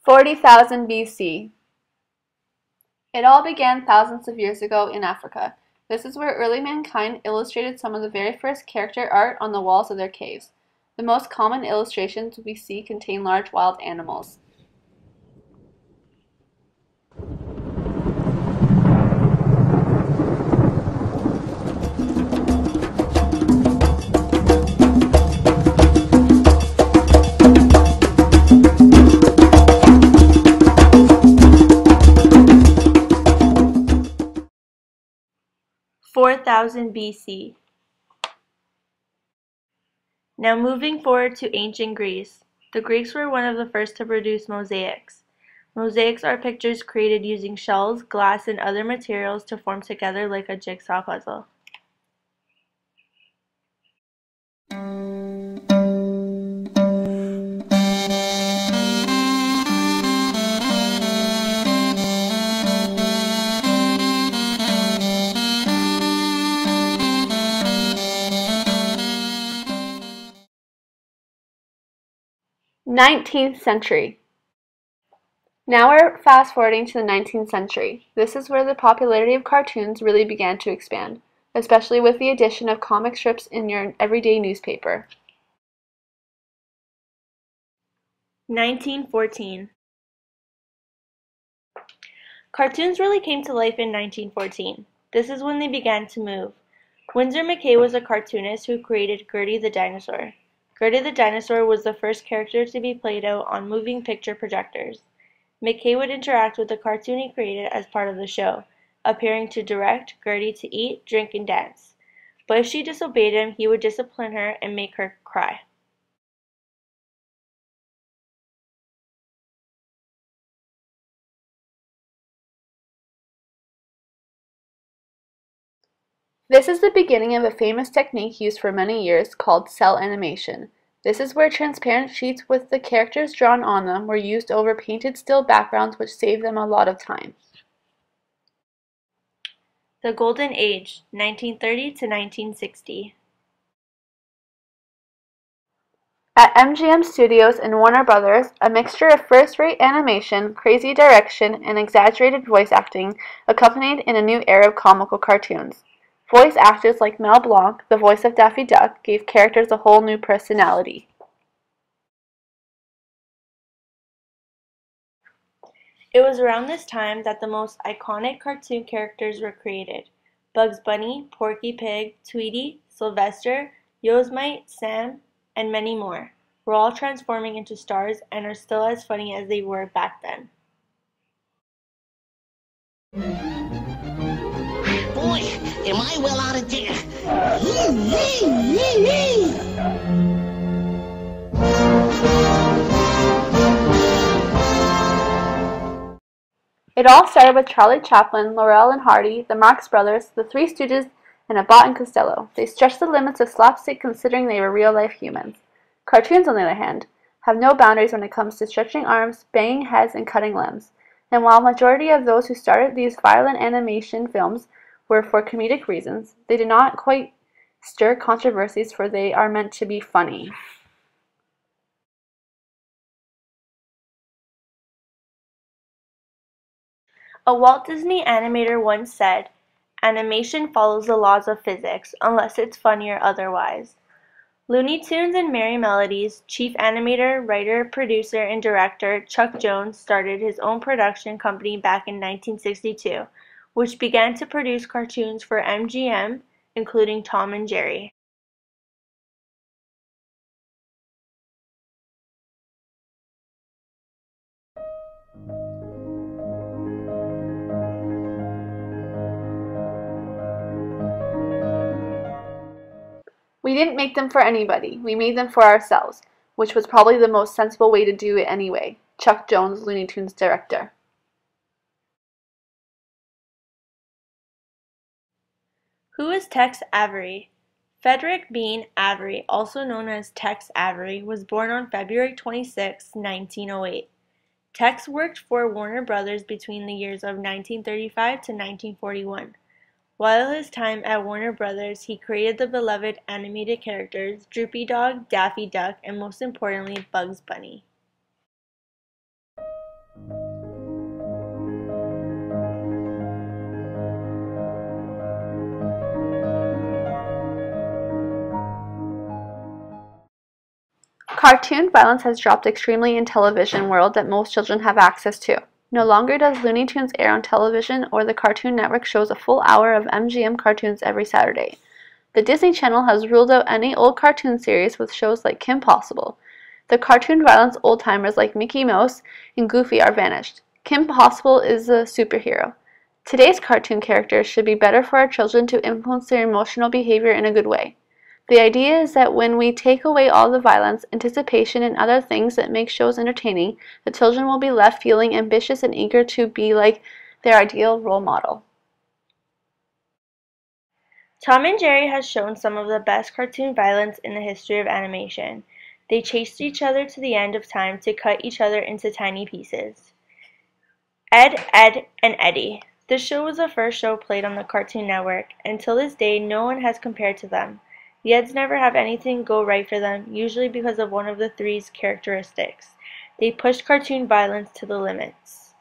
40,000 BC. It all began thousands of years ago in Africa. This is where early mankind illustrated some of the very first character art on the walls of their caves. The most common illustrations we see contain large wild animals. BC. Now moving forward to ancient Greece. The Greeks were one of the first to produce mosaics. Mosaics are pictures created using shells, glass, and other materials to form together like a jigsaw puzzle. Nineteenth century. Now we're fast forwarding to the 19th century. This is where the popularity of cartoons really began to expand, especially with the addition of comic strips in your everyday newspaper. 1914. Cartoons really came to life in 1914. This is when they began to move. Winsor McCay was a cartoonist who created Gertie the Dinosaur. Gertie the Dinosaur was the first character to be played out on moving picture projectors. McCay would interact with the cartoon he created as part of the show, appearing to direct Gertie to eat, drink, and dance. But if she disobeyed him, he would discipline her and make her cry. This is the beginning of a famous technique used for many years called cell animation. This is where transparent sheets with the characters drawn on them were used over painted still backgrounds, which saved them a lot of time. The Golden Age, 1930 to 1960. At MGM Studios and Warner Brothers, a mixture of first-rate animation, crazy direction, and exaggerated voice acting accompanied in a new era of comical cartoons. Voice actors like Mel Blanc, the voice of Daffy Duck, gave characters a whole new personality. It was around this time that the most iconic cartoon characters were created. Bugs Bunny, Porky Pig, Tweety, Sylvester, Yosemite, Sam, and many more were all transforming into stars and are still as funny as they were back then. Boy, am I well out of dare. It all started with Charlie Chaplin, Laurel and Hardy, the Marx Brothers, the Three Stooges, and Abbott and Costello. They stretched the limits of slapstick considering they were real-life humans. Cartoons, on the other hand, have no boundaries when it comes to stretching arms, banging heads, and cutting limbs. And while majority of those who started these violent animation films were for comedic reasons, they did not quite stir controversies, for they are meant to be funny. A Walt Disney animator once said, "Animation follows the laws of physics, unless it's funny or otherwise." Looney Tunes and Merrie Melodies chief animator, writer, producer, and director Chuck Jones started his own production company back in 1962, which began to produce cartoons for MGM, including Tom and Jerry. We didn't make them for anybody, we made them for ourselves, which was probably the most sensible way to do it anyway. Chuck Jones, Looney Tunes director. Who is Tex Avery? Frederick Bean Avery, also known as Tex Avery, was born on February 26, 1908. Tex worked for Warner Brothers between the years of 1935 to 1941. While his time at Warner Brothers, he created the beloved animated characters Droopy Dog, Daffy Duck, and most importantly, Bugs Bunny. Cartoon violence has dropped extremely in television world that most children have access to. No longer does Looney Tunes air on television, or the Cartoon Network shows a full hour of MGM cartoons every Saturday. The Disney Channel has ruled out any old cartoon series with shows like Kim Possible. The cartoon violence old-timers like Mickey Mouse and Goofy are vanished. Kim Possible is a superhero. Today's cartoon characters should be better for our children to influence their emotional behavior in a good way. The idea is that when we take away all the violence, anticipation, and other things that make shows entertaining, the children will be left feeling ambitious and eager to be like their ideal role model. Tom and Jerry has shown some of the best cartoon violence in the history of animation. They chased each other to the end of time to cut each other into tiny pieces. Ed, Edd, and Eddy. This show was the first show played on the Cartoon Network, and till this day no one has compared to them. The Eds never have anything go right for them, usually because of one of the three's characteristics. They pushed cartoon violence to the limits.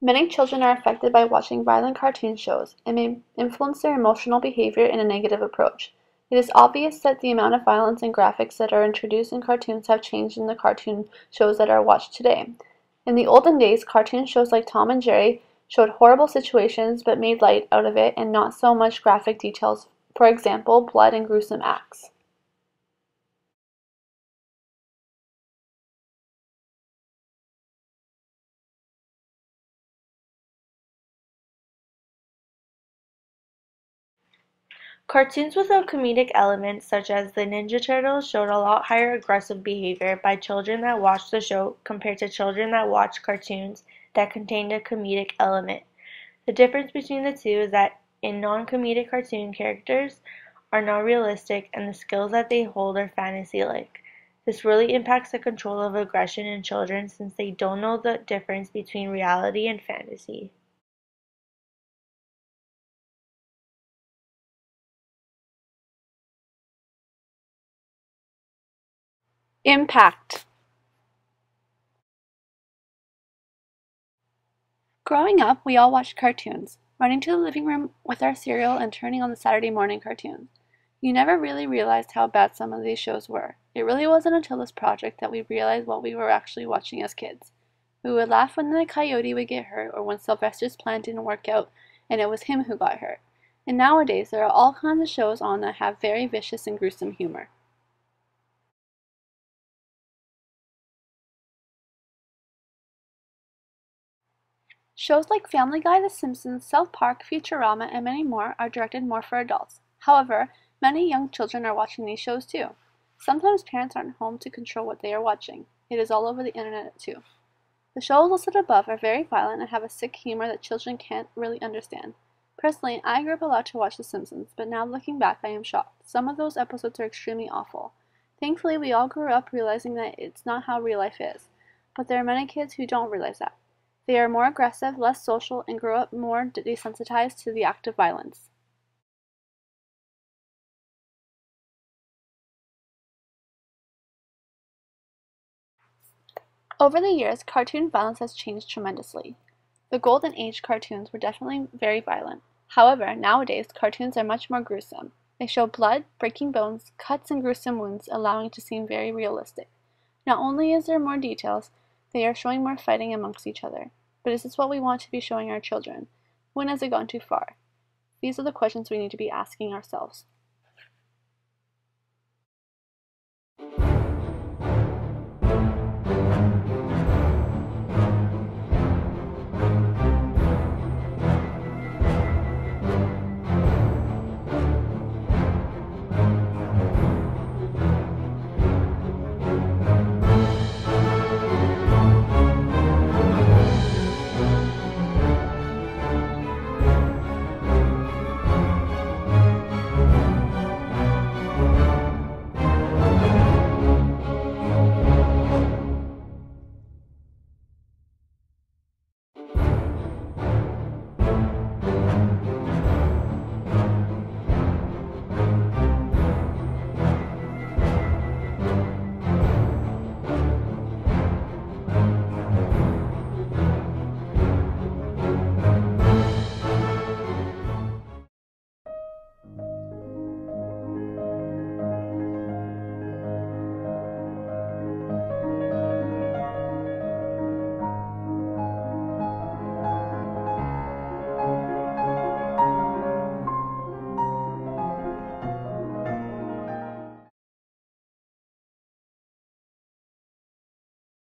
Many children are affected by watching violent cartoon shows and may influence their emotional behavior in a negative approach. It is obvious that the amount of violence and graphics that are introduced in cartoons have changed in the cartoon shows that are watched today. In the olden days, cartoon shows like Tom and Jerry showed horrible situations but made light out of it and not so much graphic details, for example, blood and gruesome acts. Cartoons without comedic elements such as the Ninja Turtles showed a lot higher aggressive behavior by children that watched the show compared to children that watched cartoons that contained a comedic element. The difference between the two is that in non-comedic cartoon characters are not realistic and the skills that they hold are fantasy-like. This really impacts the control of aggression in children since they don't know the difference between reality and fantasy. Impact. Growing up, we all watched cartoons, running to the living room with our cereal and turning on the Saturday morning cartoons. You never really realized how bad some of these shows were. It really wasn't until this project that we realized what we were actually watching as kids. We would laugh when the coyote would get hurt or when Sylvester's plan didn't work out and it was him who got hurt. And nowadays, there are all kinds of shows on that have very vicious and gruesome humor. Shows like Family Guy, The Simpsons, South Park, Futurama, and many more are directed more for adults. However, many young children are watching these shows too. Sometimes parents aren't home to control what they are watching. It is all over the internet too. The shows listed above are very violent and have a sick humor that children can't really understand. Personally, I grew up allowed to watch The Simpsons, but now looking back I am shocked. Some of those episodes are extremely awful. Thankfully, we all grew up realizing that it's not how real life is. But there are many kids who don't realize that. They are more aggressive, less social, and grow up more desensitized to the act of violence. Over the years, cartoon violence has changed tremendously. The Golden Age cartoons were definitely very violent. However, nowadays, cartoons are much more gruesome. They show blood, breaking bones, cuts, and gruesome wounds, allowing it to seem very realistic. Not only is there more details, they are showing more fighting amongst each other. But is this what we want to be showing our children? When has it gone too far? These are the questions we need to be asking ourselves.